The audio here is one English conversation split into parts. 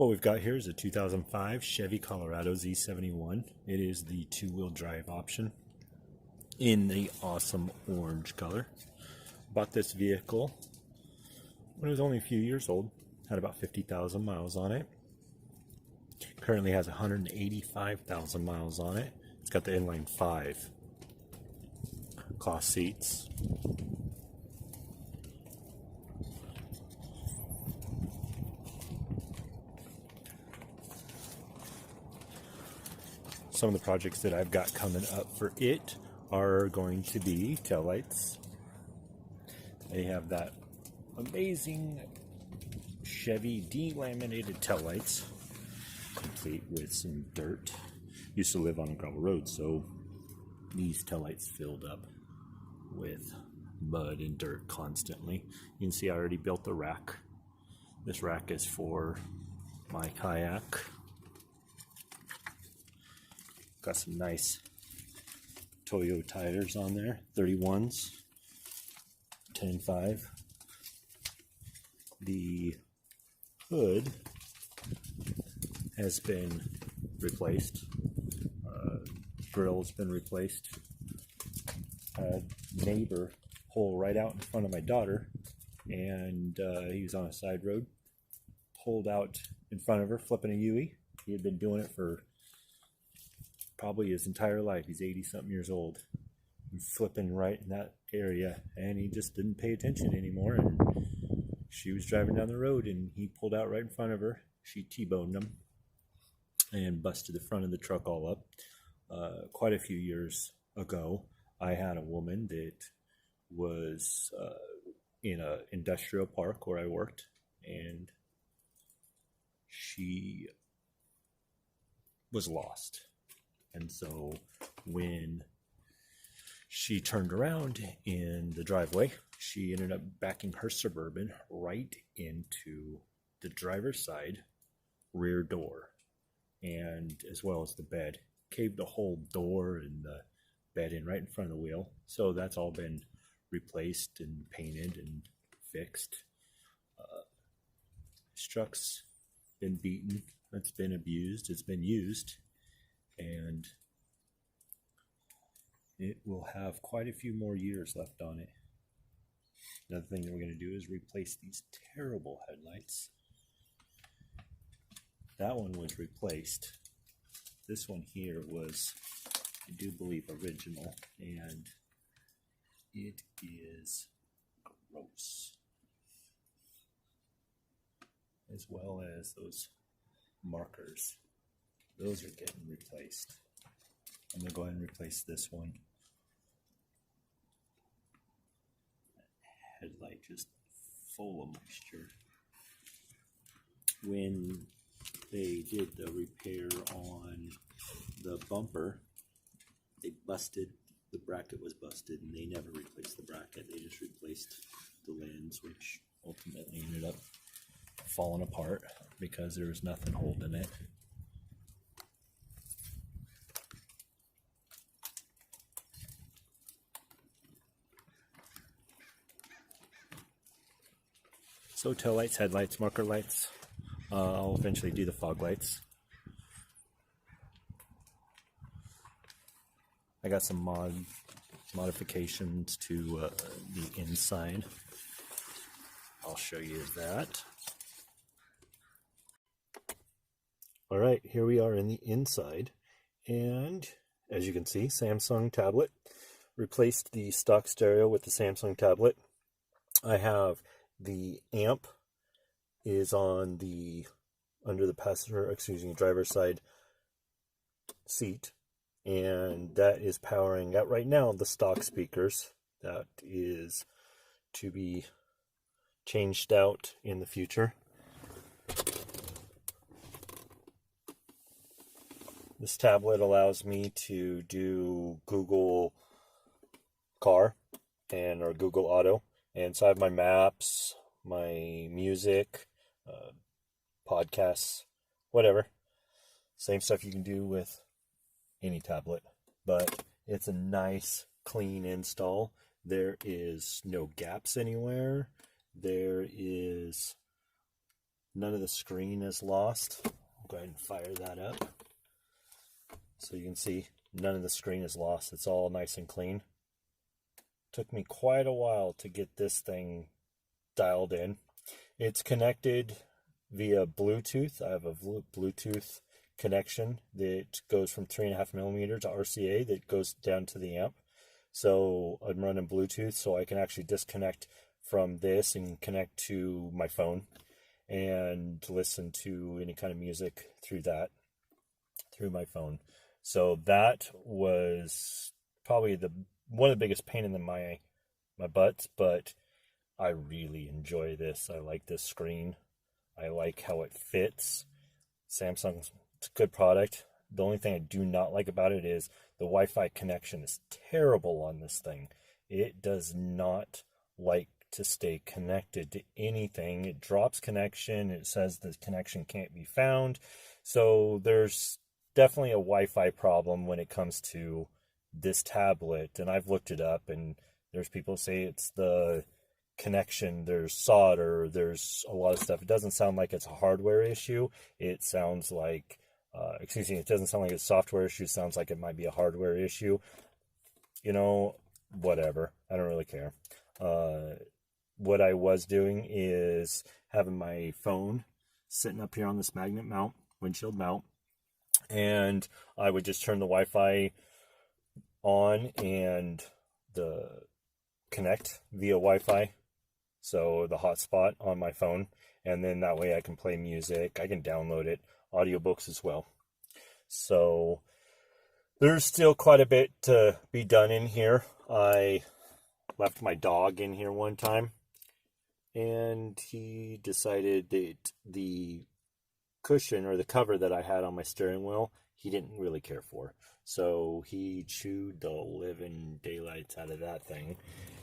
What we've got here is a 2005 Chevy Colorado Z71. It is the two-wheel drive option in the awesome orange color. Bought this vehicle when it was only a few years old. Had about 50,000 miles on it. Currently has 185,000 miles on it. It's got the inline 5 cloth seats. Some of the projects that I've got coming up for it are going to be taillights. They have that amazing Chevy delaminated taillights, complete with some dirt. Used to live on a gravel road, so these taillights filled up with mud and dirt constantly. You can see I already built the rack. This rack is for my kayak. Got some nice Toyo tires on there, 31s, 10.5. The hood has been replaced. Grill's been replaced. Neighbor pulled right out in front of my daughter, and he was on a side road. Pulled out in front of her, flipping a Yui. He had been doing it for probably his entire life. He's 80-something years old. Flipping right in that area, and he just didn't pay attention anymore. And she was driving down the road, and he pulled out right in front of her. She T-boned him and busted the front of the truck all up. Quite a few years ago, I had a woman that was in an industrial park where I worked, and she was lost. And so when she turned around in the driveway, she ended up backing her Suburban right into the driver's side rear door, and as well as the bed. Caved the whole door and the bed in right in front of the wheel. So that's all been replaced and painted and fixed. This truck's been beaten, it's been abused, it's been used, and it will have quite a few more years left on it. Another thing that we're going to do is replace these terrible headlights. That one was replaced. This one here was, I do believe, original, and it is gross. As well as those markers. Those are getting replaced. I'm going to go ahead and replace this one. Headlight just full of moisture. When they did the repair on the bumper, they busted, the bracket was busted, and they never replaced the bracket. They just replaced the lens, which ultimately ended up falling apart because there was nothing holding it. So taillights, headlights, marker lights. I'll eventually do the fog lights. I got some modifications to the inside. I'll show you that. Alright, here we are in the inside, and as you can see, Samsung tablet. Replaced the stock stereo with the Samsung tablet. I have the amp is on the under the driver's side seat, and that is powering out right now the stock speakers. That is to be changed out in the future. This tablet allows me to do Google Car or Google Auto. And so I have my maps, my music, podcasts, whatever. Same stuff you can do with any tablet. But it's a nice, clean install. There is no gaps anywhere. There is None of the screen is lost. I'll go ahead and fire that up. So you can see none of the screen is lost. It's all nice and clean. Took me quite a while to get this thing dialed in. It's connected via Bluetooth. I have a Bluetooth connection that goes from 3.5 millimeter to RCA that goes down to the amp. So I'm running Bluetooth, so I can actually disconnect from this and connect to my phone and listen to any kind of music through my phone. So that was probably one of the biggest pain in my butts, but I really enjoy this. I like this screen. I like how it fits. Samsung's a good product. The only thing I do not like about it is the Wi-Fi connection is terrible on this thing. It does not like to stay connected to anything. It drops connection. It says the connection can't be found. So there's definitely a Wi-Fi problem when it comes to this tablet. And I've looked it up, and there's people say it's the connection, there's solder, there's a lot of stuff. It doesn't sound like it's a hardware issue. It sounds like, it doesn't sound like it's a software issue. It sounds like it might be a hardware issue. You know, whatever. I don't really care. What I was doing is having my phone sitting up here on this magnet mount, windshield mount, and I would just turn the Wi-Fi on and the connect via Wi-Fi, so the hotspot on my phone, and then that way I can play music, I can download it, audiobooks as well. So there's still quite a bit to be done in here. I left my dog in here one time, and he decided that the cushion or the cover that I had on my steering wheel, he didn't really care for. So he chewed the living daylights out of that thing.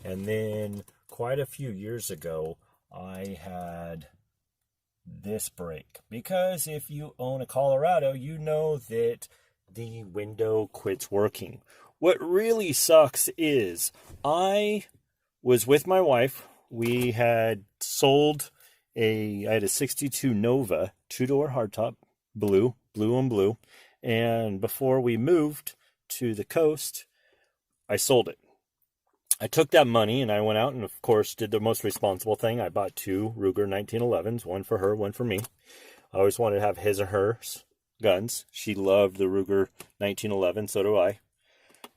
And then quite a few years ago, I had this break. Because if you own a Colorado, you know that the window quits working. What really sucks is I was with my wife. We had sold I had a 62 Nova, 2-door hardtop, blue on blue. And before we moved to the coast, I sold it. I took that money and I went out and, of course, did the most responsible thing. I bought 2 Ruger 1911s, one for her, one for me. I always wanted to have his or hers guns. She loved the Ruger 1911, so do I.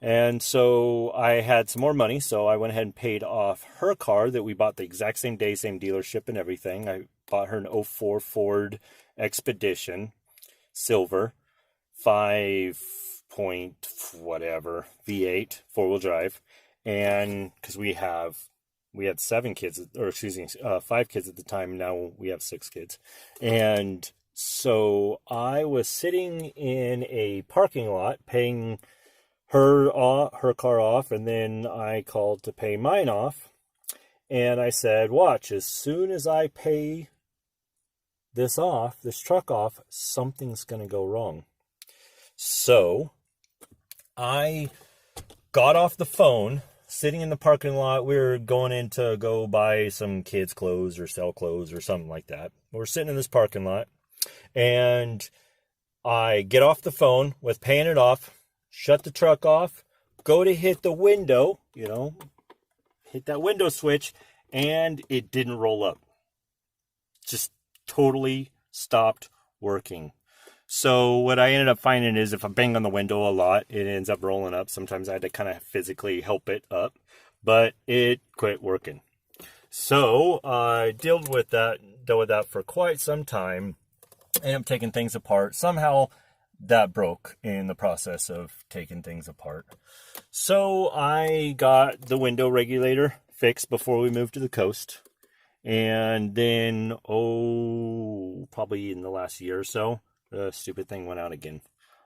And so I had some more money, so I went ahead and paid off her car that we bought the exact same day, same dealership and everything. I bought her an 04 Ford Expedition, silver, 5 point whatever, V8, 4-wheel drive. And because we had 7 kids, or excuse me, 5 kids at the time. Now we have 6 kids. And so I was sitting in a parking lot paying her car off, and then I called to pay mine off, and I said, watch, as soon as I pay this truck off, something's going to go wrong. So I got off the phone, sitting in the parking lot. We were going in to go buy some kids' clothes or sell clothes or something like that. We're sitting in this parking lot, and I get off the phone with paying it off, shut the truck off, go to hit the window, hit that window switch, and it didn't roll up. Just totally stopped working. So what I ended up finding is if I bang on the window a lot, it ends up rolling up. Sometimes I had to kind of physically help it up, but it quit working. So I dealt with that for quite some time. Ended up taking things apart. Somehow that broke in the process of taking things apart. So I got the window regulator fixed before we moved to the coast. And then, probably in the last year or so, the stupid thing went out again.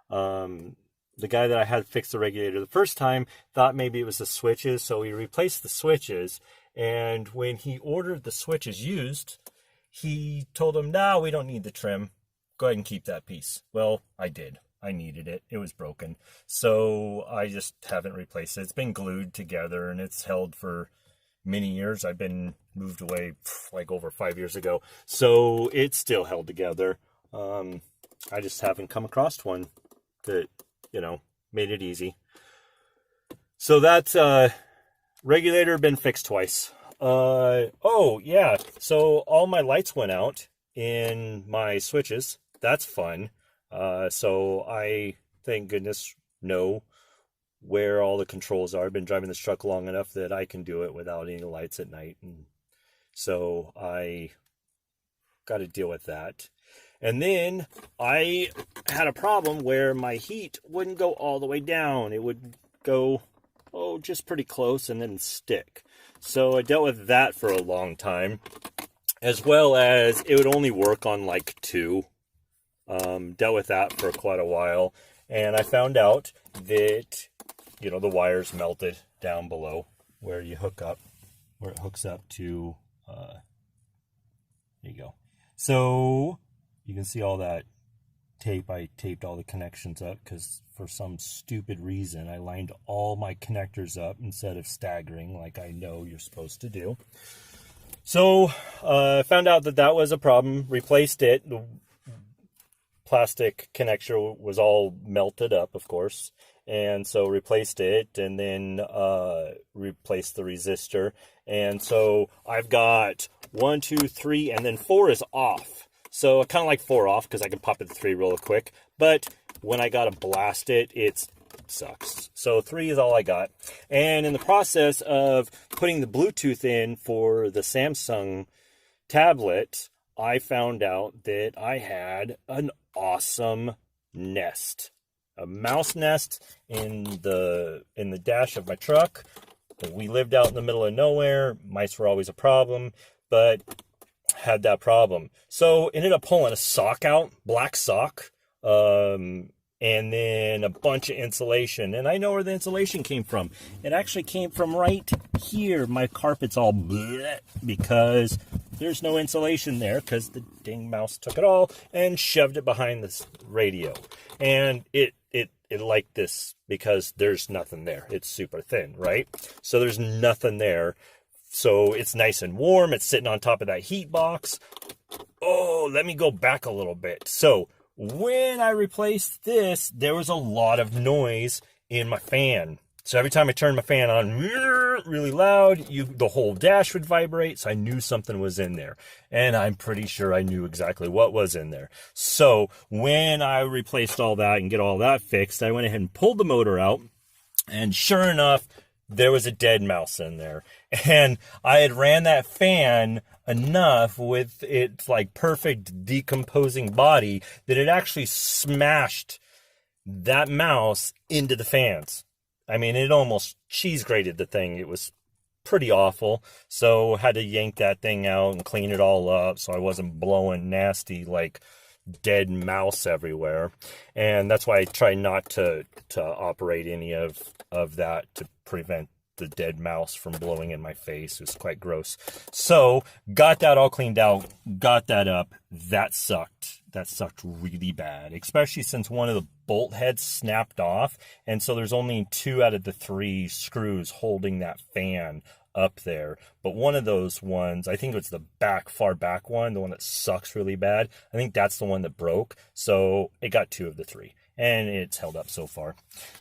The guy that I had fixed the regulator the first time thought maybe it was the switches, so he replaced the switches. And when he ordered the switches used, he told him, "No, we don't need the trim. Go ahead and keep that piece." Well, I did. I needed it. It was broken. So I just haven't replaced it. It's been glued together and it's held for many years. I've been moved away like over 5 years ago. So it's still held together. I just haven't come across one that, you know, made it easy. So that's regulator been fixed twice. Oh yeah, so all my lights went out in my switches. That's fun. So I, thank goodness, know where all the controls are. I've been driving this truck long enough that I can do it without any lights at night. And so I got to deal with that. And then I had a problem where my heat wouldn't go all the way down. It would go, oh, just pretty close and then stick. So I dealt with that for a long time, as well as it would only work on like 2. Dealt with that for quite a while. And I found out that, you know, the wires melted down below where you hook up, where it hooks up to, there you go. So you can see all that tape. I taped all the connections up because for some stupid reason I lined all my connectors up instead of staggering like I know you're supposed to do. So I found out that that was a problem, replaced it. The plastic connector was all melted up, of course, and so replaced it, and then replaced the resistor. And so I've got 1, 2, 3, and then 4 is off. So I kind of like 4 off because I can pop it to 3 real quick. But when I got to blast it, it sucks. So 3 is all I got. And in the process of putting the Bluetooth in for the Samsung tablet, I found out that I had an awesome nest. A mouse nest in the dash of my truck. We lived out in the middle of nowhere. Mice were always a problem, but had that problem. So ended up pulling a sock out, black sock, and then a bunch of insulation. And I know where the insulation came from. It actually came from right here. My carpet's all bleh because there's no insulation there because the dang mouse took it all and shoved it behind this radio. And it liked this because there's nothing there. It's super thin, right? So there's nothing there. So it's nice and warm. It's sitting on top of that heat box. Oh, let me go back a little bit. So when I replaced this, there was a lot of noise in my fan. So every time I turned my fan on really loud, the whole dash would vibrate. So I knew something was in there. And I'm pretty sure I knew exactly what was in there. So when I replaced all that and get all that fixed, I went ahead and pulled the motor out. And sure enough, there was a dead mouse in there. And I had ran that fan enough with its like perfect decomposing body that it actually smashed that mouse into the fans. I mean, it almost cheese grated the thing. It was pretty awful. So had to yank that thing out and clean it all up so I wasn't blowing nasty like dead mouse everywhere. And that's why I try not to operate any of that to prevent the dead mouse from blowing in my face. It was quite gross. So got that all cleaned out, got that up. That sucked. That sucked really bad, especially since one of the bolt heads snapped off. And so there's only 2 out of the 3 screws holding that fan up there. But one of those ones, I think it was the far back one, the one that sucks really bad. I think that's the one that broke. So it got 2 of the 3. And it's held up so far.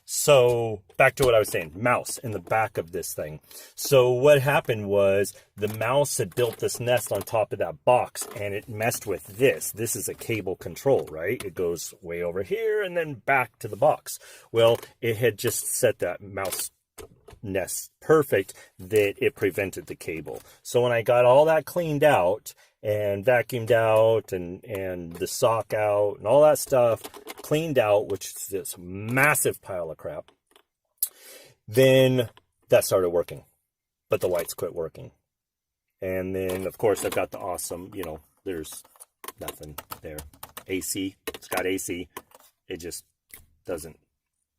So back to what I was saying, mouse in the back of this thing. So what happened was the mouse had built this nest on top of that box and it messed with this. This is a cable control, right? It goes way over here and then back to the box. Well, it had just set that mouse nest perfect that it prevented the cable. So when I got all that cleaned out and vacuumed out and the sock out and all that stuff cleaned out, which is this massive pile of crap, then that started working. But the lights quit working. And then, of course, I've got the awesome, you know, there's nothing there. AC, it's got AC. It just doesn't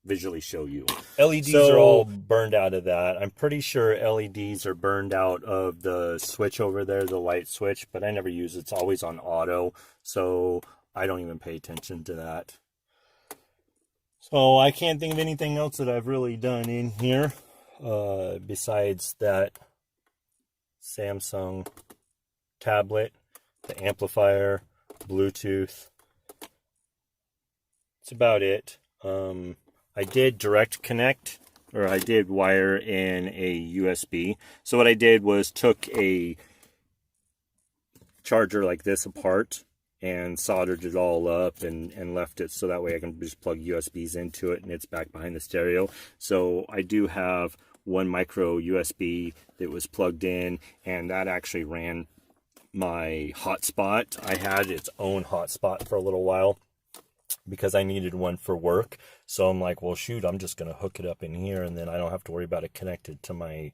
visually show you. LEDs are all burned out of that. I'm pretty sure LEDs are burned out of the switch over there, the light switch, but I never use it. It's always on auto, so I don't even pay attention to that. So I can't think of anything else that I've really done in here besides that Samsung tablet, the amplifier, Bluetooth. That's about it. I did direct connect, or I did wire in a USB. So what I did was took a charger like this apart and soldered it all up and left it so that way I can just plug USBs into it and it's back behind the stereo. So I do have one micro USB that was plugged in, and that actually ran my hotspot. I had its own hotspot for a little while because I needed one for work. So I'm like, well, shoot, I'm just going to hook it up in here, and then I don't have to worry about it connected to my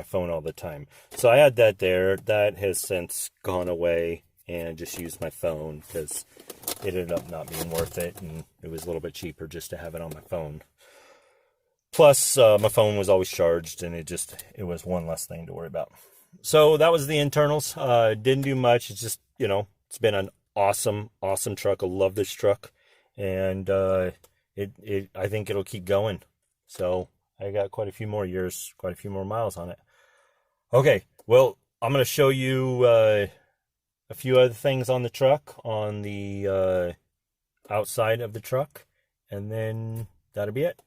phone all the time. So I had that there. That has since gone away, and I just used my phone because it ended up not being worth it, and it was a little bit cheaper just to have it on my phone. Plus, my phone was always charged, and it was one less thing to worry about. So that was the internals. Didn't do much. It's just, it's been an awesome truck. I love this truck, and I think it'll keep going. So I got quite a few more years, quite a few more miles on it. Okay, well, I'm going to show you a few other things on the truck, on the outside of the truck, and then that'll be it.